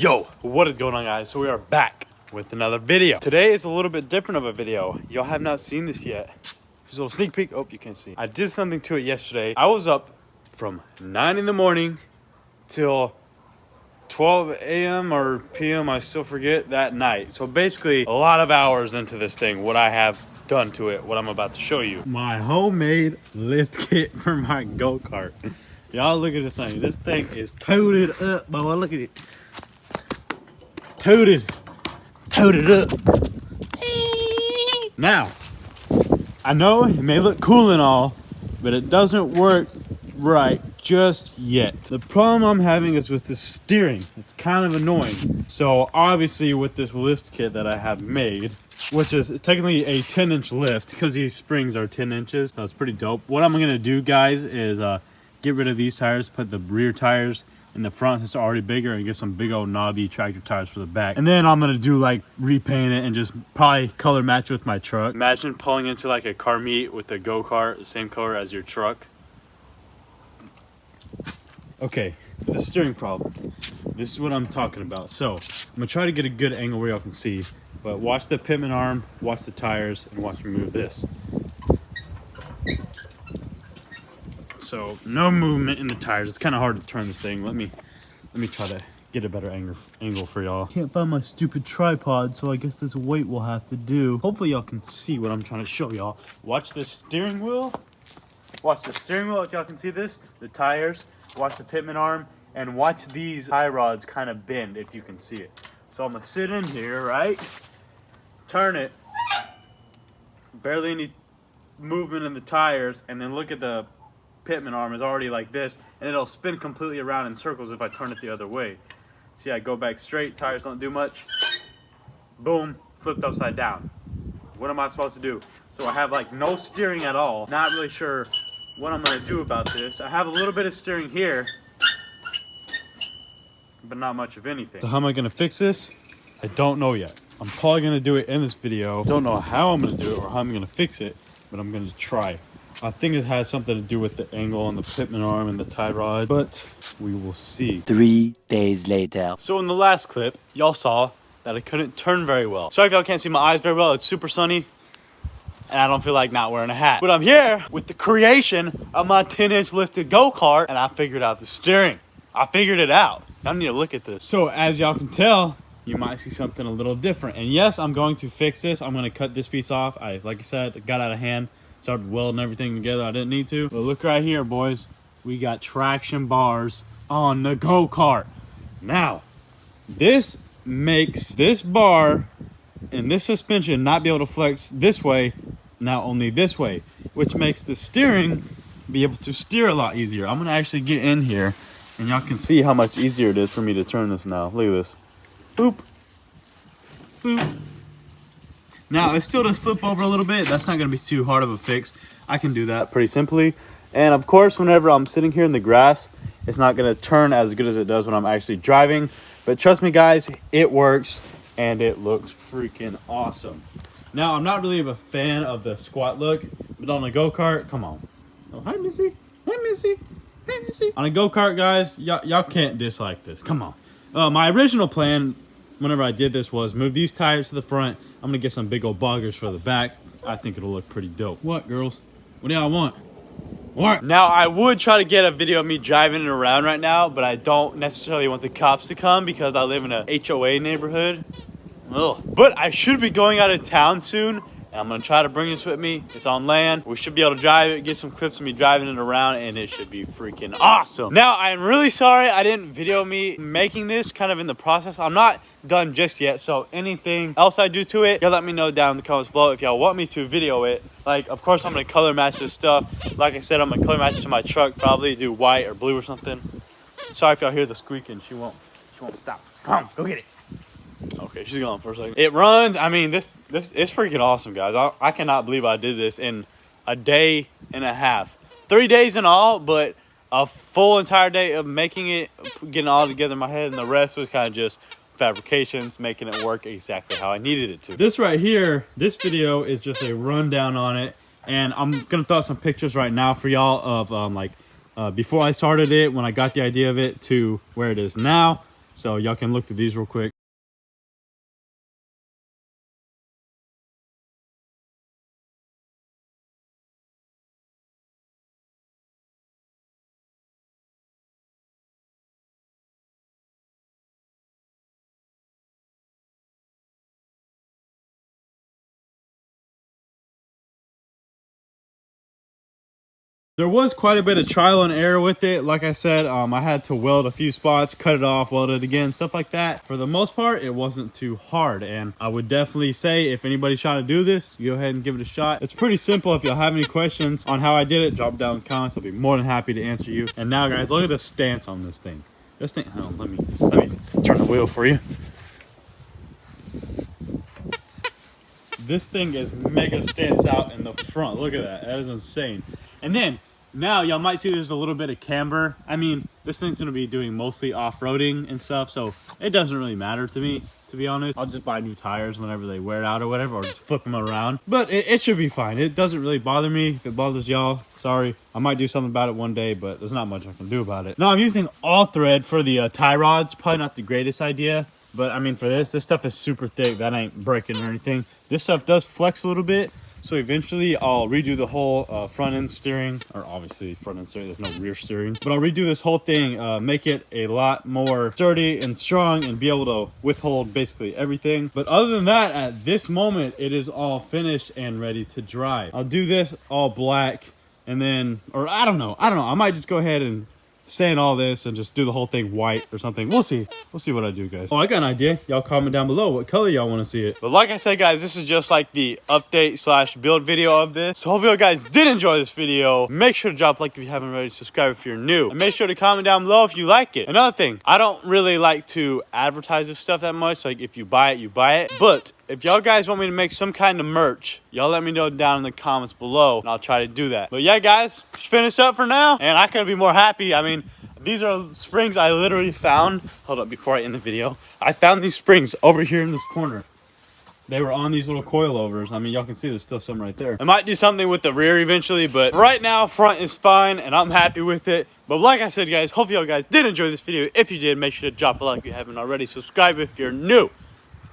Yo, what is going on, guys? So we are back with another video. Today is a little bit different of a video. Y'all have not seen this yet. Here's a little sneak peek. Oh, you can't see. I did something to it yesterday. I was up from 9 in the morning till 12 a.m. or p.m. I still forget that night. So basically a lot of hours into this thing, what I have done to it, what I'm about to show you. My homemade lift kit for my go-kart. Y'all look at this thing. This thing is toted up, boy. Look at it. Toted up. Now, I know it may look cool and all, but it doesn't work right just yet. The problem I'm having is with the steering. It's kind of annoying. So obviously with this lift kit that I have made, which is technically a 10-inch lift because these springs are 10 inches. So it's pretty dope. What I'm gonna do, guys, is get rid of these tires, put the rear tires in the front since they're already bigger, and get some big old knobby tractor tires for the back. And then I'm gonna do like repaint it and just probably color match with my truck. Imagine pulling into like a car meet with a go-kart, the same color as your truck. Okay, the steering problem. This is what I'm talking about. So I'm gonna try to get a good angle where y'all can see, but watch the pitman arm, watch the tires, and watch me move this. So no movement in the tires. It's kind of hard to turn this thing. Let me try to get a better angle for y'all. Can't find my stupid tripod, so I guess this weight will have to do. Hopefully y'all can see what I'm trying to show y'all. Watch the steering wheel. Watch the steering wheel if y'all can see this. The tires. Watch the pitman arm, and watch these tie rods kind of bend if you can see it. So I'm gonna sit in here, right? Turn it. Barely any movement in the tires, and then look at the pitman arm is already like this, and it'll spin completely around in circles if I turn it the other way. See, I go back straight, tires don't do much. Boom, flipped upside down. What am I supposed to do? So I have like no steering at all. Not really sure what I'm gonna do about this. I have a little bit of steering here, but not much of anything. So how am I gonna fix this? I don't know yet. I'm probably gonna do it in this video. Don't know how I'm gonna do it or how I'm gonna fix it, but I'm gonna try. I think it has something to do with the angle on the pitman arm and the tie rod, but we will see. 3 days later. So in the last clip, y'all saw that I couldn't turn very well. Sorry if y'all can't see my eyes very well. It's super sunny, and I don't feel like not wearing a hat. But I'm here with the creation of my 10-inch lifted go-kart, and I figured out the steering. I figured it out. Y'all need to look at this. So as y'all can tell, you might see something a little different. And yes, I'm going to fix this. I'm going to cut this piece off. Like I said, it got out of hand. Started welding everything together. I didn't need to. But look right here, boys. We got traction bars on the go-kart. Now, this makes this bar and this suspension not be able to flex this way, now only this way, which makes the steering be able to steer a lot easier. I'm gonna actually get in here and y'all can see how much easier it is for me to turn this now. Look at this. Boop. Boop. Now, it still does flip over a little bit. That's not going to be too hard of a fix. I can do that pretty simply. And, of course, whenever I'm sitting here in the grass, it's not going to turn as good as it does when I'm actually driving. But trust me, guys, it works, and it looks freaking awesome. Now, I'm not really a fan of the squat look, but on a go-kart, come on. Oh, hi, Missy. Hi, Missy. Hi, Missy. On a go-kart, guys, y'all can't dislike this. Come on. My original plan, whenever I did this, was move these tires to the front. I'm gonna get some big old boggers for the back. I think it'll look pretty dope. What, girls? What do y'all want? What? Now, I would try to get a video of me driving it around right now, but I don't necessarily want the cops to come because I live in a HOA neighborhood. Ugh. But I should be going out of town soon, and I'm gonna try to bring this with me. It's on land. We should be able to drive it, get some clips of me driving it around, and it should be freaking awesome. Now, I'm really sorry I didn't video me making this kind of in the process. I'm not done just yet, so anything else I do to it, y'all let me know down in the comments below if y'all want me to video it. Like, of course, I'm gonna color match this stuff. Like I said, I'm gonna color match it to my truck, probably do white or blue or something. Sorry if y'all hear the squeaking. She won't stop. Come on, go get it. Okay, she's gone for a second. It runs. I mean, this is freaking awesome, guys. I cannot believe I did this in a day and a half. 3 days in all, but a full entire day of making it, getting it all together in my head, and the rest was kind of just fabrications, making it work exactly how I needed it to. This right here, this video is just a rundown on it, and I'm gonna throw some pictures right now for y'all of before I started it, when I got the idea of it, to where it is now. So y'all can look through these real quick. There was quite a bit of trial and error with it. Like I said, I had to weld a few spots, cut it off, weld it again, stuff like that. For the most part, it wasn't too hard. And I would definitely say if anybody's trying to do this, go ahead and give it a shot. It's pretty simple. If y'all have any questions on how I did it, drop it down in the comments. I'll be more than happy to answer you. And now, guys, look at the stance on this thing. This thing, hold on, let me turn the wheel for you. This thing is mega stance out in the front. Look at that. That is insane. And then now y'all might see there's a little bit of camber. I mean, this thing's gonna be doing mostly off-roading and stuff, so it doesn't really matter to me, to be honest. I'll just buy new tires whenever they wear out or whatever, or just flip them around. But it should be fine. It doesn't really bother me. If it bothers y'all, sorry. I might do something about it one day, but there's not much I can do about it. No, I'm using all thread for the tie rods. Probably not the greatest idea. But I mean, for this stuff is super thick. That ain't breaking or anything. This stuff does flex a little bit. So eventually I'll redo the whole front end steering, or obviously front end steering, there's no rear steering. But I'll redo this whole thing, make it a lot more sturdy and strong and be able to withhold basically everything. But other than that, at this moment, it is all finished and ready to drive. I'll do this all black and then, or I don't know. I might just go ahead and sand all this and just do the whole thing white or something. We'll see what I do, guys. Oh, I got an idea. Y'all comment down below what color y'all want to see it. But like I said, guys, this is just like the update slash build video of this. So hopefully you guys did enjoy this video. Make sure to drop a like if you haven't already, subscribe if you're new, and make sure to comment down below if you like it. Another thing, I don't really like to advertise this stuff that much. Like, if you buy it, you buy it. But if y'all guys want me to make some kind of merch, y'all let me know down in the comments below, and I'll try to do that. But yeah, guys, finish up for now, and I couldn't be more happy. I mean, these are springs I literally found. Hold up, before I end the video. I found these springs over here in this corner. They were on these little coilovers. I mean, y'all can see there's still some right there. I might do something with the rear eventually, but right now, front is fine, and I'm happy with it. But like I said, guys, hopefully y'all guys did enjoy this video. If you did, make sure to drop a like if you haven't already. Subscribe if you're new.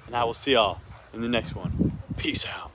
And I will see y'all in the next one. Peace out.